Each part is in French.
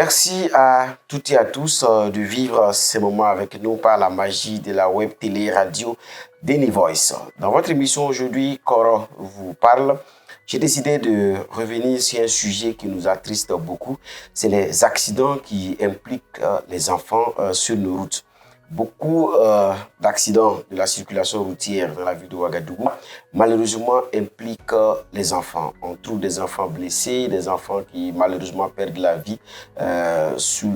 Merci à toutes et à tous de vivre ces moments avec nous par la magie de la web télé radio Deni Voice. Dans votre émission aujourd'hui, Coro vous parle. J'ai décidé de revenir sur un sujet qui nous attriste beaucoup. C'est les accidents qui impliquent les enfants sur nos routes. Beaucoup d'accidents de la circulation routière dans la ville de Ouagadougou, malheureusement, impliquent les enfants. On trouve des enfants blessés, des enfants qui malheureusement perdent la vie sous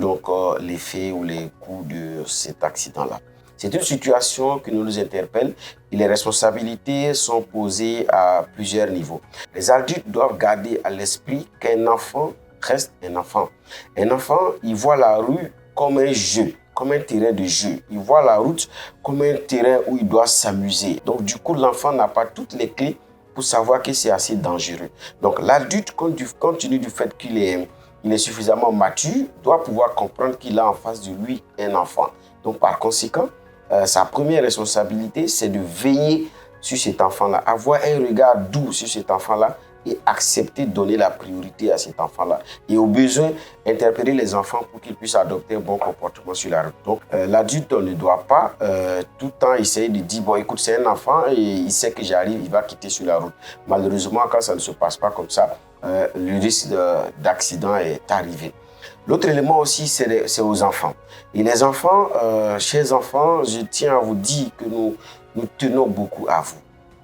l'effet ou les coups de cet accident-là. C'est une situation qui nous interpelle et les responsabilités sont posées à plusieurs niveaux. Les adultes doivent garder à l'esprit qu'un enfant reste un enfant. Un enfant, il voit la rue comme un jeu, comme un terrain de jeu. Il voit la route comme un terrain où il doit s'amuser. Donc du coup, l'enfant n'a pas toutes les clés pour savoir que c'est assez dangereux. Donc l'adulte, compte tenu du fait qu'il est suffisamment mature, doit pouvoir comprendre qu'il a en face de lui un enfant. Donc par conséquent, sa première responsabilité, c'est de veiller sur cet enfant-là, avoir un regard doux sur cet enfant-là et accepter de donner la priorité à cet enfant-là. Et au besoin, interpeller les enfants pour qu'ils puissent adopter un bon comportement sur la route. Donc, l'adulte ne doit pas tout le temps essayer de dire, bon, écoute, c'est un enfant et il sait que j'arrive, il va quitter sur la route. Malheureusement, quand ça ne se passe pas comme ça, le risque d'accident est arrivé. L'autre élément aussi, c'est aux enfants. Et les enfants, chers enfants, je tiens à vous dire que nous tenons beaucoup à vous.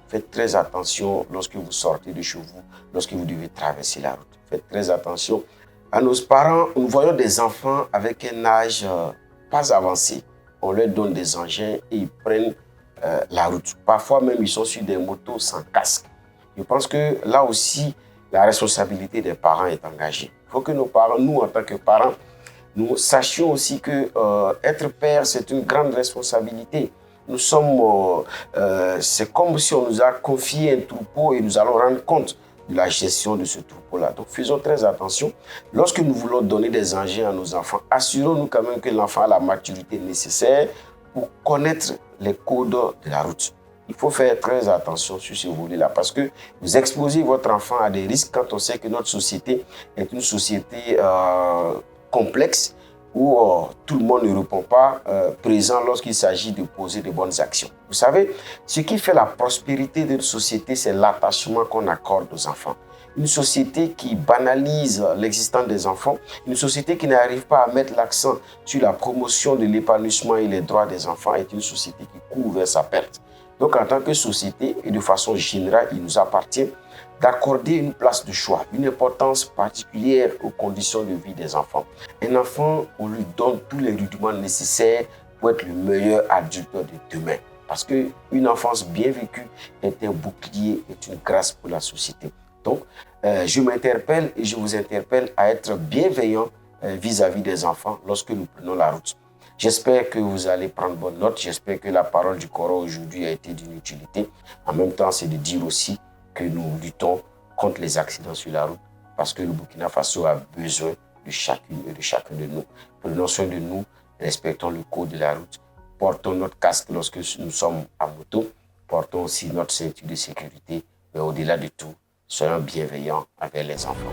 Faites très attention lorsque vous sortez de chez vous, lorsque vous devez traverser la route. Faites très attention à nos parents. Nous voyons des enfants avec un âge pas avancé. On leur donne des engins et ils prennent la route. Parfois même, ils sont sur des motos sans casque. Je pense que là aussi, la responsabilité des parents est engagée. Il faut que nos parents, nous en tant que parents, nous sachions aussi que être père, c'est une grande responsabilité. Nous sommes, c'est comme si on nous a confié un troupeau et nous allons rendre compte de la gestion de ce troupeau-là. Donc faisons très attention. Lorsque nous voulons donner des engins à nos enfants, assurons-nous quand même que l'enfant a la maturité nécessaire pour connaître les codes de la route. Il faut faire très attention sur ce volet-là parce que vous exposez votre enfant à des risques quand on sait que notre société est une société complexe où tout le monde ne répond pas présent lorsqu'il s'agit de poser de bonnes actions. Vous savez, ce qui fait la prospérité d'une société, c'est l'attachement qu'on accorde aux enfants. Une société qui banalise l'existence des enfants, une société qui n'arrive pas à mettre l'accent sur la promotion de l'épanouissement et les droits des enfants est une société qui court vers sa perte. Donc, en tant que société et de façon générale, il nous appartient d'accorder une place de choix, une importance particulière aux conditions de vie des enfants. Un enfant, on lui donne tous les rudiments nécessaires pour être le meilleur adulte de demain. Parce qu'une enfance bien vécue est un bouclier, est une grâce pour la société. Donc, je m'interpelle et je vous interpelle à être bienveillants vis-à-vis des enfants lorsque nous prenons la route. J'espère que vous allez prendre bonne note. J'espère que la parole du Coran aujourd'hui a été d'une utilité. En même temps, c'est de dire aussi que nous luttons contre les accidents sur la route parce que le Burkina Faso a besoin de chacune et de chacun de nous. Prenons soin de nous, respectons le code de la route, portons notre casque lorsque nous sommes à moto, portons aussi notre ceinture de sécurité, mais au-delà de tout, soyons bienveillants avec les enfants.